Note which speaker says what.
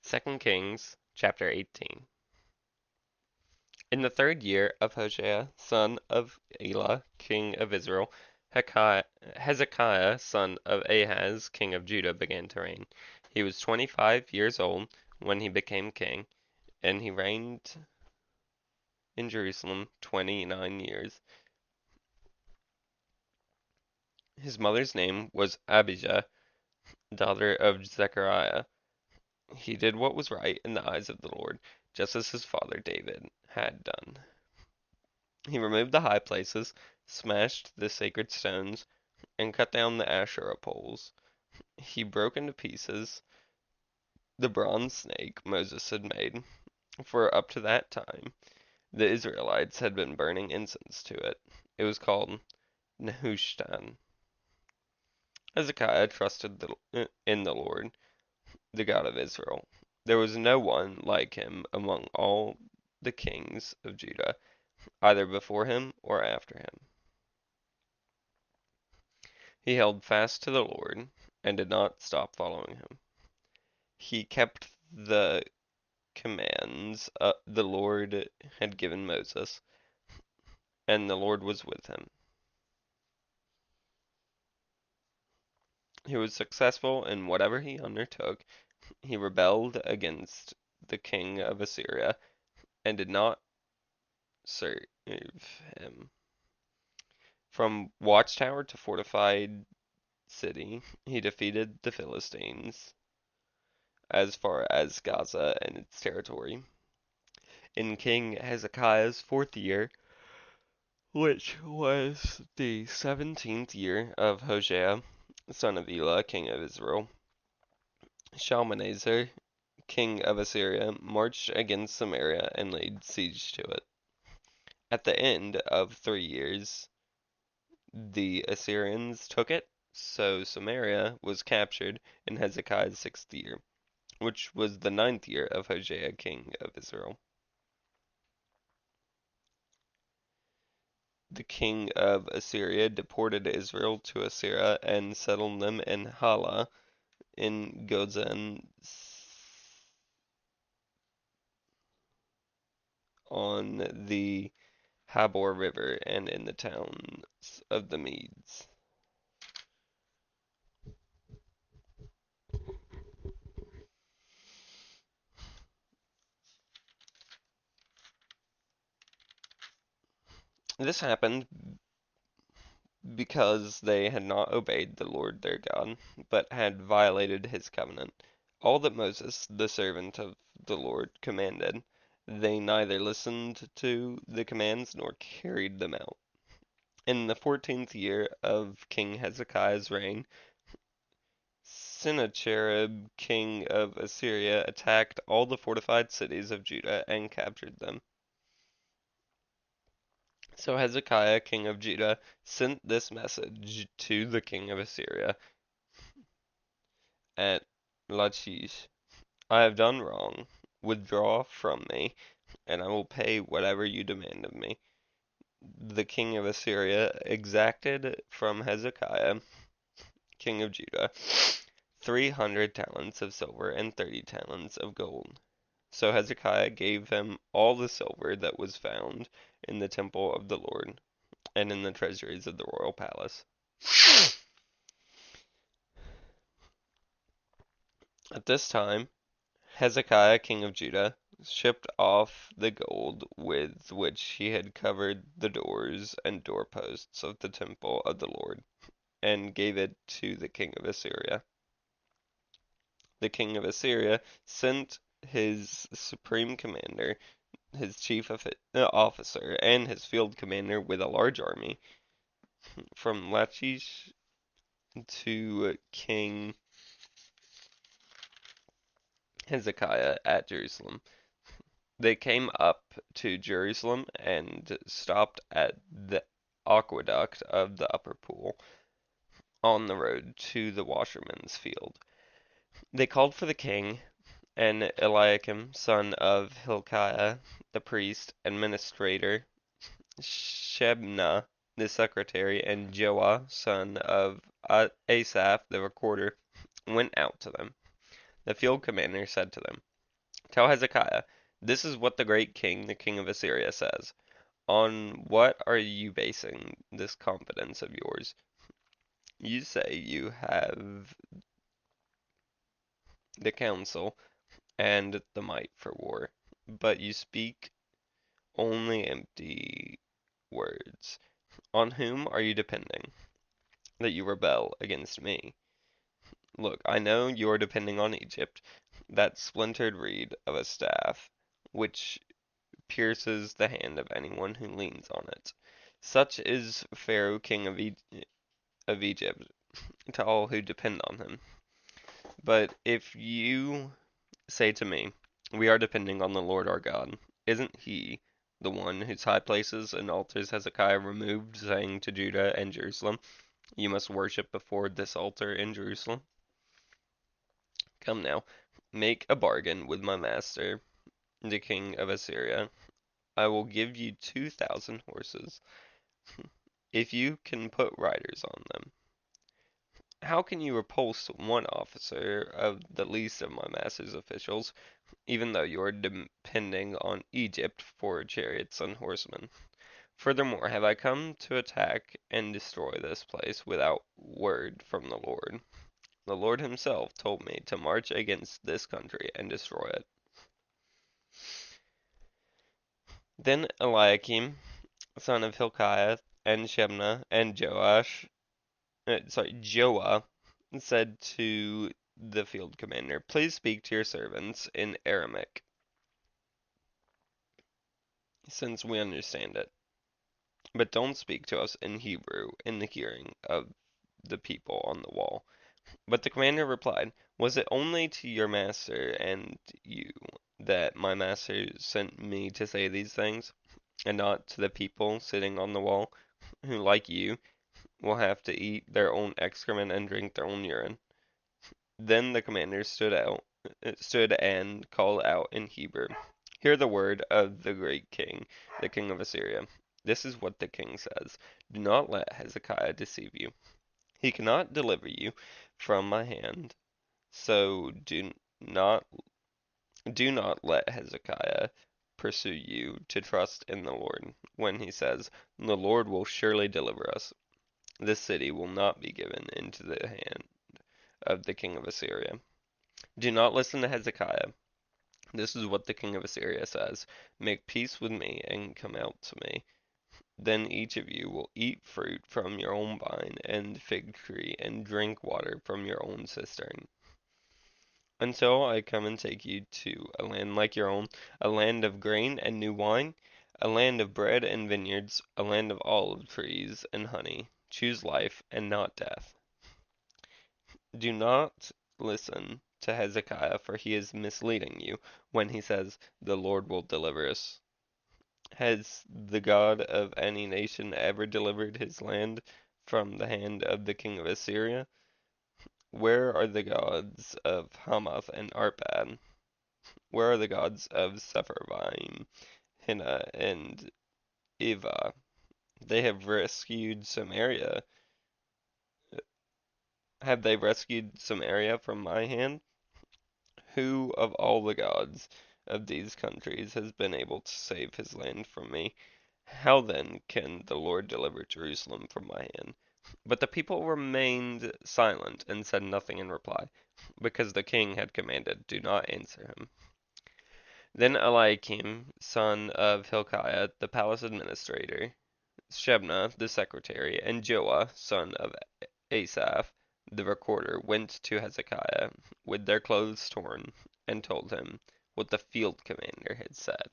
Speaker 1: 2 Kings chapter 18. In the 3rd year of Hoshea, son of Elah, king of Israel, Hezekiah, son of Ahaz, king of Judah, began to reign. He was 25 years old when he became king, and he reigned in Jerusalem 29 years. His mother's name was Abijah, daughter of Zechariah. He did what was right in the eyes of the Lord, just as his father David had done. He removed the high places, smashed the sacred stones, and cut down the Asherah poles. He broke into pieces the bronze snake Moses had made, for up to that time the Israelites had been burning incense to it. It was called Nehushtan. Hezekiah trusted in the Lord, the God of Israel. There was no one like him among all the kings of Judah, either before him or after him. He held fast to the Lord and did not stop following him. He kept the commands the Lord had given Moses, and the Lord was with him. He was successful in whatever he undertook. He rebelled against the king of Assyria and did not serve him. From watchtower to fortified city, he defeated the Philistines as far as Gaza and its territory. In King Hezekiah's 4th year, which was the 17th year of Hoshea, son of Elah, king of Israel, Shalmaneser, king of Assyria, marched against Samaria and laid siege to it. At the end of 3 years, the Assyrians took it, so Samaria was captured in Hezekiah's 6th year, which was the 9th year of Hoshea, king of Israel. The king of Assyria deported Israel to Assyria and settled them in Hala, in Gozen, on the Habor River, and in the towns of the Medes. This happened because they had not obeyed the Lord their God, but had violated his covenant. All that Moses, the servant of the Lord, commanded, they neither listened to the commands nor carried them out. In the 14th year of King Hezekiah's reign, Sennacherib, king of Assyria, attacked all the fortified cities of Judah and captured them. So Hezekiah, king of Judah, sent this message to the king of Assyria at Lachish: I have done wrong. Withdraw from me, and I will pay whatever you demand of me. The king of Assyria exacted from Hezekiah, king of Judah, 300 talents of silver and 30 talents of gold. So Hezekiah gave him all the silver that was found in the temple of the Lord and in the treasuries of the royal palace. At this time, Hezekiah, king of Judah, shipped off the gold with which he had covered the doors and doorposts of the temple of the Lord, and gave it to the king of Assyria. The king of Assyria sent his supreme commander, his chief officer, and his field commander with a large army from Lachish to King Hezekiah at Jerusalem. They came up to Jerusalem and stopped at the aqueduct of the upper pool on the road to the washerman's field. They called for the king, and Eliakim, son of Hilkiah, the priest and administrator, Shebna, the secretary, and Joah, son of Asaph, the recorder, went out to them. The field commander said to them, Tell Hezekiah, this is what the great king, the king of Assyria, says. On what are you basing this confidence of yours? You say you have the counsel and the might for war, but you speak only empty words. On whom are you depending, that you rebel against me? Look, I know you are depending on Egypt, that splintered reed of a staff, which pierces the hand of anyone who leans on it. Such is Pharaoh, king of Egypt, to all who depend on him. But if you say to me, we are depending on the Lord our God, isn't he the one whose high places and altars Hezekiah removed, saying to Judah and Jerusalem, you must worship before this altar in Jerusalem? Come now, make a bargain with my master, the king of Assyria. I will give you 2,000 horses, if you can put riders on them. How can you repulse one officer of the least of my master's officials, even though you are depending on Egypt for chariots and horsemen? Furthermore, have I come to attack and destroy this place without word from the Lord? The Lord himself told me to march against this country and destroy it. Then Eliakim, son of Hilkiah, and Shebna, and Joah, said to the field commander, please speak to your servants in Aramaic, since we understand it. But don't speak to us in Hebrew in the hearing of the people on the wall. But the commander replied, was it only to your master and you that my master sent me to say these things, and not to the people sitting on the wall, who, like you, will have to eat their own excrement and drink their own urine? Then the commander stood and called out in Hebrew, hear the word of the great king, the king of Assyria. This is what the king says. Do not let Hezekiah deceive you. He cannot deliver you from my hand. So not do not let Hezekiah pursue you to trust in the Lord when he says, the Lord will surely deliver us. This city will not be given into the hand of the king of Assyria. Do not listen to Hezekiah. This is what the king of Assyria says. Make peace with me and come out to me. Then each of you will eat fruit from your own vine and fig tree and drink water from your own cistern, until I come and take you to a land like your own, a land of grain and new wine, a land of bread and vineyards, a land of olive trees and honey. Choose life and not death. Do not listen to Hezekiah, for he is misleading you when he says, the Lord will deliver us. Has the God of any nation ever delivered his land from the hand of the king of Assyria? Where are the gods of Hamath and Arpad? Where are the gods of Sepharvaim, Hena, and Eva? They have rescued Samaria. Have they rescued Samaria from my hand? Who of all the gods of these countries has been able to save his land from me? How then can the Lord deliver Jerusalem from my hand? But the people remained silent and said nothing in reply, because the king had commanded, do not answer him. Then Eliakim, son of Hilkiah, the palace administrator, Shebna, the secretary, and Joah, son of Asaph, the recorder, went to Hezekiah with their clothes torn, and told him what the field commander had said.